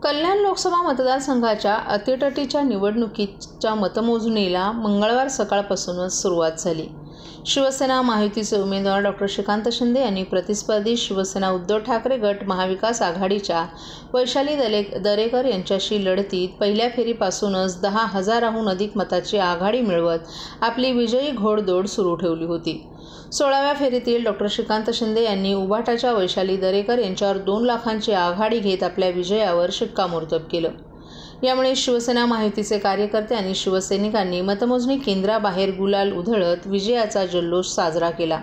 कल्याण लोकसभा मतदारसंघाच्या अतितटीच्या निवडणुकीच्या मतमोजणीला मंगळवार सकाळपासूनच सुरुवात झाली. शिवसेना महायुतीचे उमेदवार डॉ. श्रीकांत शिंदे यांनी प्रतिस्पर्धी शिवसेना उद्धव ठाकरे गट महाविकास आघाडीच्या वैशाली दरेकर यांच्याशी लढतीत पहिल्या फेरीपासूनच 10,000हून अधिक मताची आघाडी मिळवत आपली विजयी घोडदौड सुरू ठेवली होती. 16व्या फेरीतील डॉ. श्रीकांत शिंदे यांनी उभाटाच्या वैशाली दरेकर यांच्यावर 2 लाखांची आघाडी घेत आपल्या विजयावर शिक्कामोर्तब केलं. यामुळे शिवसेना महायुतीचे कार्यकर्ते आणि शिवसैनिकांनी मतमोजणी केंद्राबाहेर गुलाल उधळत विजयाचा जल्लोष साजरा केला.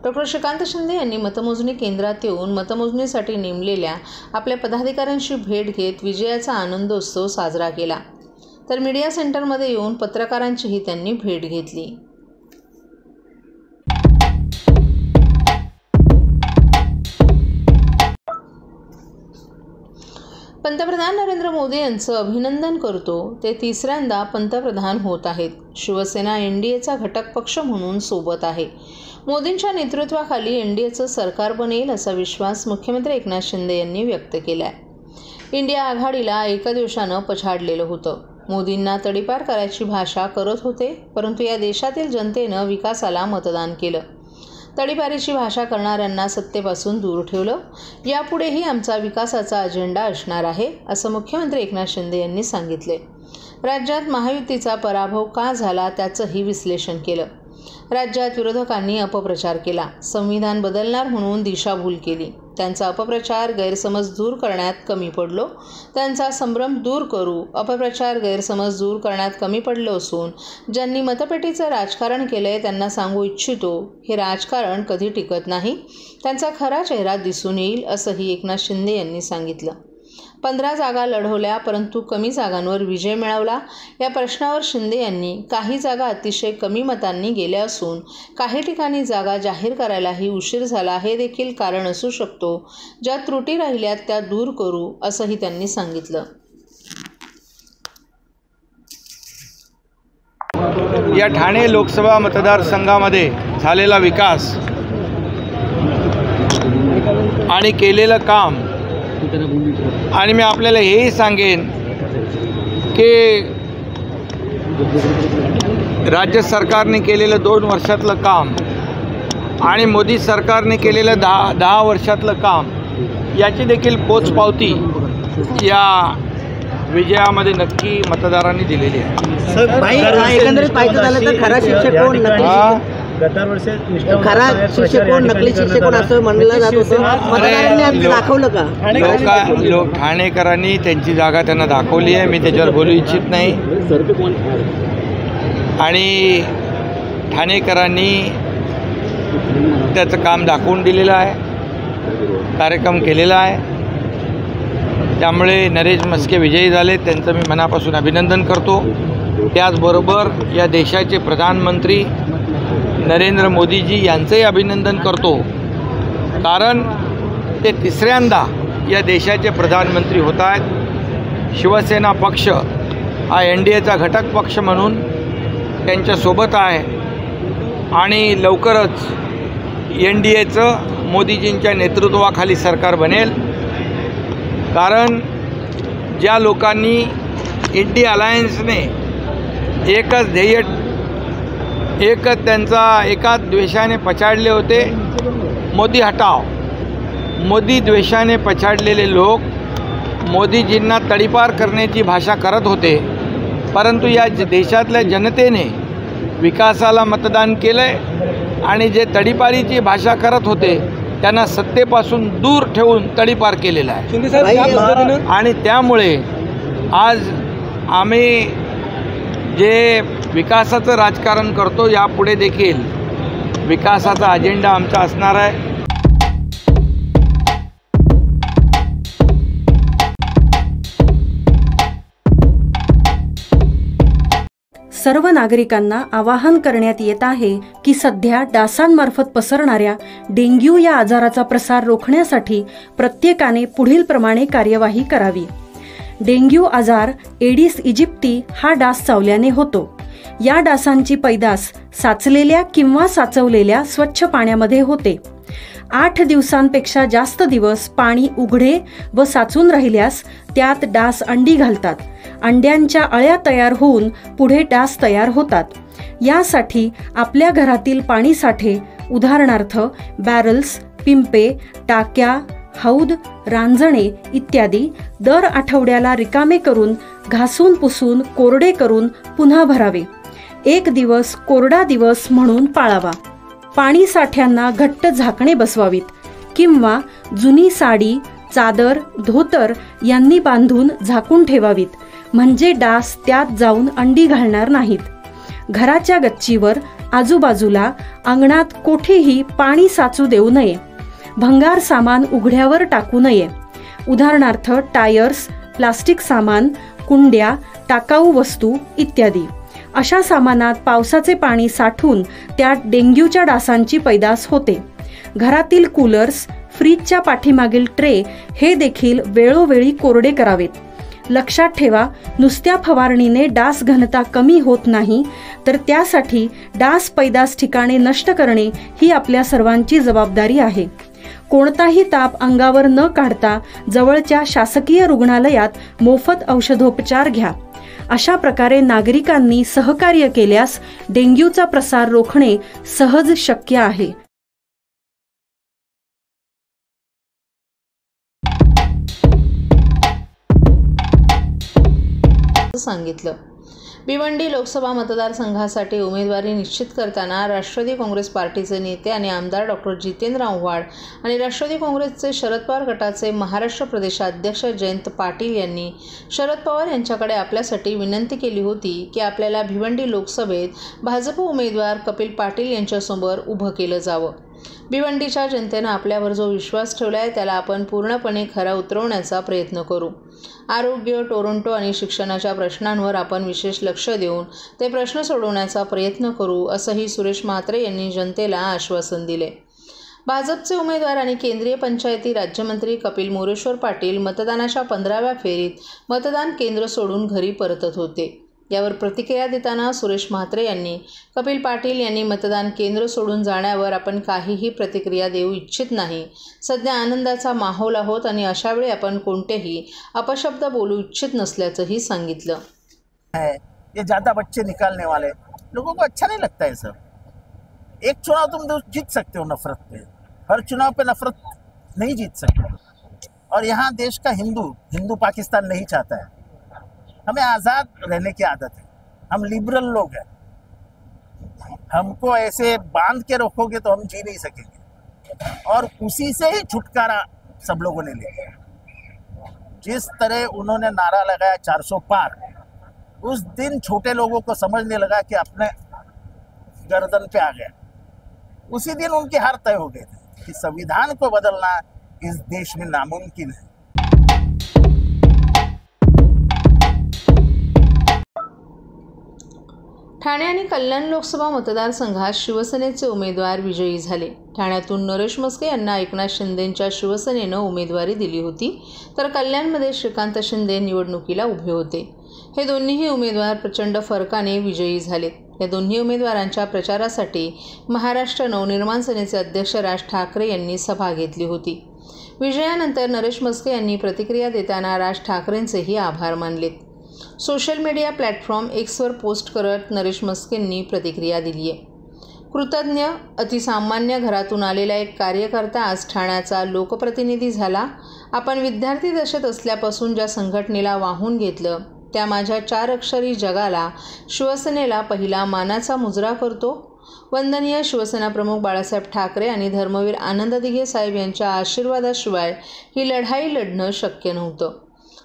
डॉ. श्रीकांत शिंदे यांनी मतमोजणी केंद्रात येऊन मतमोजणीसाठी नेमलेल्या आपल्या पदाधिकाऱ्यांशी भेट घेत विजयाचा आनंदोत्सव साजरा केला. तर मीडिया सेंटरमध्ये येऊन पत्रकारांचीही त्यांनी भेट घेतली. पंतप्रधान नरेंद्र मोदी यांचं अभिनंदन करतो. ते तिसऱ्यांदा पंतप्रधान होत आहेत. शिवसेना एनडीएचा घटक पक्ष म्हणून सोबत आहे. मोदींच्या नेतृत्वाखाली एनडीएचं सरकार बनेल असा विश्वास मुख्यमंत्री एकनाथ शिंदे यांनी व्यक्त केला आहे. इंडिया आघाडीला एका दिवसानं पछाडलेलं होतं. मोदींना तडीपार करायची भाषा करत होते, परंतु या देशातील जनतेनं विकासाला मतदान केलं. तडीपारीची भाषा करणाऱ्यांना सत्तेपासून दूर ठेवलं. यापुढेही आमचा विकासाचा अजेंडा असणार आहे, असं मुख्यमंत्री एकनाथ शिंदे यांनी सांगितले. राज्यात महायुतीचा पराभव का झाला त्याचंही विश्लेषण केलं. राज्यात विरोधकांनी अपप्रचार केला. संविधान बदलणार म्हणून दिशाभूल केली. त्यांचा अपप्रचार गैरसमज दूर करण्यात कमी पडलो. त्यांचा संभ्रम दूर करू. अपप्रचार गैरसमज दूर करण्यात कमी पडलो असून ज्यांनी मतपेटीचं राजकारण केलंय त्यांना सांगू इच्छितो, हे राजकारण कधी टिकत नाही. त्यांचा खरा चेहरा दिसून येईल, असंही एकनाथ शिंदे यांनी सांगितलं. 15 जागा लढवल्या, परंतु कमी जागांवर विजय मिळवला. या प्रश्नावर शिंदे यांनी काही जागा अतिशय कमी मतांनी गेल्या असून काही ठिकाणी जागा जाहीर करायलाही उशीर झाला, हे देखील कारण असू शकतो. ज्या त्रुटी राहिल्यात त्या दूर करू, असंही त्यांनी सांगितलं. या ठाणे लोकसभा मतदारसंघामध्ये झालेला विकास आणि केलेलं काम, आणि मी आपल्याला हेही सांगेन की राज्य सरकारने केलेलं 2 वर्षातलं काम आणि मोदी सरकारने केलेलं 10 वर्षातलं काम याची देखील पोचपावती या विजयामध्ये नक्की मतदारांनी दिलेली आहे. एकंदरीत पाहिजे झालं तर खरा शिक्षक कोण, खरा शिक्षक कोण, नकली शिक्षक कोण असं म्हणलं जात होतं. मतदारांनी दाखवलं का? ठाणेकरांनी त्यांची जागा त्यांना दाखवली आहे. मी त्याच्यावर बोलू इच्छित नाही. आणि ठाणेकरांनी त्याचं काम दाखवून दिलेलं आहे, कार्यक्रम केलेला आहे. त्यामुळे नरेश म्हस्के विजयी झाले, त्यांचं मी मनापासून अभिनंदन करतो. त्याचबरोबर या देशाचे प्रधानमंत्री नरेंद्र मोदीजी यांचंही अभिनंदन करतो, कारण ते तिसऱ्यांदा या देशाचे प्रधानमंत्री होत आहेत. शिवसेना पक्ष हा एनडीएचा घटक पक्ष म्हणून त्यांच्यासोबत आहे आणि लवकरच एनडीएचं मोदीजींच्या नेतृत्वाखाली सरकार बनेल. कारण ज्या लोकांनी इंडिया अलायन्सने एकच ध्येय, एकच त्यांचा एकाच द्वेषाने पछाडले होते, मोदी हटाव. मोदी द्वेषाने पछाडलेले लोक मोदीजींना तडीपार करण्याची भाषा करत होते, परंतु या देशातल्या जनतेने विकासाला मतदान केलं आहे आणि जे तडीपारीची भाषा करत होते त्यांना सत्तेपासून दूर ठेवून तडीपार केलेला आहे. आणि त्यामुळे आज आम्ही जे विकासाचं राजकारण करतो, यापुढे देखील विकासाचा अजेंडा आमचा असणार आहे. सर्व नागरिकांना आवाहन करण्यात येत आहे की सध्या डासांमार्फत पसरणाऱ्या डेंग्यू या आजाराचा प्रसार रोखण्यासाठी प्रत्येकाने पुढील प्रमाणे कार्यवाही करावी. डेंग्यू आजार एडिस इजिप्ती हा डास चावल्याने होतो. या डासांची पैदास साचलेल्या किंवा साचवलेल्या स्वच्छ पाण्यामध्ये होते. 8 दिवसांपेक्षा जास्त दिवस पाणी उघडे व साचून राहिल्यास त्यात डास अंडी घालतात. अंड्यांच्या अळ्या तयार होऊन पुढे डास तयार होतात. यासाठी आपल्या घरातील पाणी साठे, उदाहरणार्थ बॅरल्स, पिंपे, टाक्या, हौद, रांजणे इत्यादी दर आठवड्याला रिकामे करून घासून पुसून कोरडे करून पुन्हा भरावे. 1 दिवस कोरडा दिवस म्हणून पाळावा. पाणी साठ्यांना घट्ट झाकणे बसवावीत किंवा जुनी साडी, चादर, धोतर यांनी बांधून झाकून ठेवावीत, म्हणजे डास त्यात जाऊन अंडी घालणार नाहीत. घराच्या गच्चीवर, आजूबाजूला, अंगणात कोठेही पाणी साचू देऊ नये. भंगार सामान उघड्यावर टाकू नये. उदाहरणार्थ टायर्स, प्लास्टिक सामान, कुंड्या, टाकाऊ वस्तू इत्यादी. अशा सामानात पावसाचे पाणी साठून त्यात डेंग्यूच्या डासांची पैदास होते. घरातील कूलर्स, फ्रीजच्या पाठीमागील ट्रे हे देखील वेळोवेळी कोरडे करावेत. लक्षात ठेवा, नुसत्या फवारणीने डास घनता कमी होत नाही, तर त्यासाठी डास पैदास ठिकाणे नष्ट करणे ही आपल्या सर्वांची जबाबदारी आहे. कोणताही ताप अंगावर न काढता जवळच्या शासकीय रुग्णालयात मोफत औषधोपचार घ्या. अशा प्रकारे नागरिकांनी सहकार्य केल्यास डेंग्यूचा प्रसार रोखणे सहज शक्य आहे. सांगितलं. भिवंडी लोकसभा मतदारसंघासाठी उमेदवारी निश्चित करताना राष्ट्रवादी काँग्रेस पार्टीचे नेते आणि आमदार डॉक्टर जितेंद्र आव्हाड आणि राष्ट्रवादी काँग्रेसचे शरद पवार गटाचे महाराष्ट्र प्रदेशाध्यक्ष जयंत पाटील यांनी शरद पवार यांच्याकडे आपल्यासाठी विनंती केली होती की आपल्याला भिवंडी लोकसभेत भाजप उमेदवार कपिल पाटील यांच्यासमोर उभं केलं जावं. भिवंडीच्या जनतेनं आपल्यावर जो विश्वास ठेवला आहे त्याला आपण पूर्णपणे खरा उतरवण्याचा प्रयत्न करू. आरोग्य, टोरंटो आणि शिक्षणाच्या प्रश्नांवर आपण विशेष लक्ष देऊन ते प्रश्न सोडवण्याचा प्रयत्न करू, असंही सुरेश म्हात्रे यांनी जनतेला आश्वासन दिले. भाजपचे उमेदवार आणि केंद्रीय पंचायती राज्यमंत्री कपिल मोरेश्वर पाटील मतदानाच्या 15व्या फेरीत मतदान केंद्र सोडून घरी परतत होते. यावर प्रतिक्रिया देताना सुरेश म्हात्रे यांनी कपिल पाटील यांनी मतदान केंद्र सोडून जाण्यावर आपण काहीही प्रतिक्रिया देऊ इच्छित नाही. सध्या आनंदाचा माहोल आहोत आणि अशावेळी आपण कोणतेही अपशब्द बोलू इच्छित नसल्याचंही सांगितलं. ये ज़्यादा बच्चे निकालने वाले लोगों को अच्छा नहीं लगता है सर. एक चुनाव तुम जीत सकते हो नफरत पे, हर चुनाव पे नफरत नहीं जीत सकते. और यहाँ देश का हिंदू पाकिस्तान नहीं चाहता है. हमें आज़ाद रहने की आदत है. हम लिबरल लोग हैं. हमको ऐसे बांध के रखोगे तो हम जी नहीं सकेंगे. और उसी से ही छुटकारा सब लोगों ने लिया. जिस तरह उन्होंने नारा लगाया 400 पार, उस दिन छोटे लोगों को समझने लगा कि अपने गर्दन पे आ गया. उसी दिन उनकी हार तय हो गई थी कि संविधान को बदलना इस देश में नामुमकिन है. ठाणे आणि कल्याण लोकसभा मतदारसंघात शिवसेनेचे उमेदवार विजयी झाले. ठाण्यातून नरेश म्हस्के यांना एकनाथ शिंदेंच्या शिवसेनेनं उमेदवारी दिली होती, तर कल्याणमध्ये श्रीकांत शिंदे निवडणुकीला उभे होते. हे दोन्हीही उमेदवार प्रचंड फरकाने विजयी झालेत. या दोन्ही उमेदवारांच्या प्रचारासाठी महाराष्ट्र नवनिर्माण सेनेचे अध्यक्ष राज ठाकरे यांनी सभा घेतली होती. विजयानंतर नरेश म्हस्के यांनी प्रतिक्रिया देताना राज ठाकरेंचेही आभार मानलेत. Social media platform Xavier post करत नरेश म्हस्केंनी प्रतिक्रिया दिली आहे. कृतज्ञ, अतिसामान्य घरातून आलेला एक कार्यकर्ता आज ठाण्याचा लोकप्रतिनिधी झाला. आपण विद्यार्थी दशेत असल्यापासून ज्या संघटनेला वाहून घेतलं त्या माझ्या 4 अक्षरी जगाला, शिवसेनेला पहिला मानाचा मुजरा करतो. वंदनीय शिवसेना प्रमुख बाळासाहेब ठाकरे आणि धर्मवीर आनंद दिघे साहेब यांच्या आशीर्वादाशिवाय ही लढाई लढणं शक्य नव्हतं.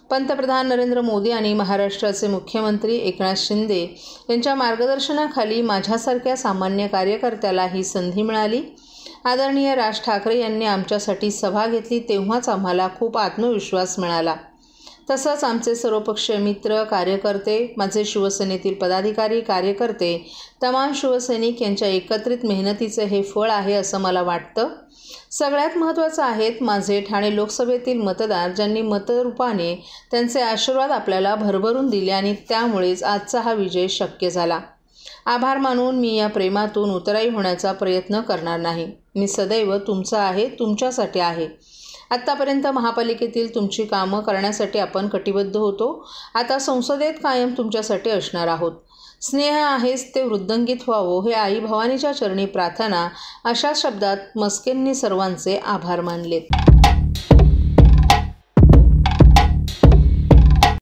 पंतप्रधान नरेंद्र मोदी आणि महाराष्ट्राचे मुख्यमंत्री एकनाथ शिंदे यांच्या मार्गदर्शनाखाली माझ्यासारख्या सामान्य कार्यकर्त्याला ही संधी मिळाली. आदरणीय राज ठाकरे यांनी आमच्यासाठी सभा घेतली तेव्हाच आम्हाला खूप आत्मविश्वास मिळाला. तसंच आमचे सर्वपक्षीय मित्र, कार्यकर्ते, माझे शिवसेनेतील पदाधिकारी, कार्यकर्ते, तमाम शिवसैनिक यांच्या एकत्रित मेहनतीचे हे फळ आहे असं मला वाटतं. सगळ्यात महत्त्वाचं आहेत माझे ठाणे लोकसभेतील मतदार, ज्यांनी मतरूपाने त्यांचे आशीर्वाद आपल्याला भरभरून दिले आणि त्यामुळेच आजचा हा विजय शक्य झाला. आभार मानून मी या प्रेमातून उतराई होण्याचा प्रयत्न करणार नाही. मी सदैव तुमचा आहे, तुमच्यासाठी आहे. आत्तापर्यंत महापालिकेतील तुमची कामं करण्यासाठी आपण कटिबद्ध होतो. आता संसदेत कायम तुमच्यासाठी असणार आहोत. स्नेह आहेच ते वृद्धंगित व्हावो हे आई भवानीच्या चरणी प्रार्थना. अशा शब्दात मस्केंनी सर्वांचे आभार मानलेत.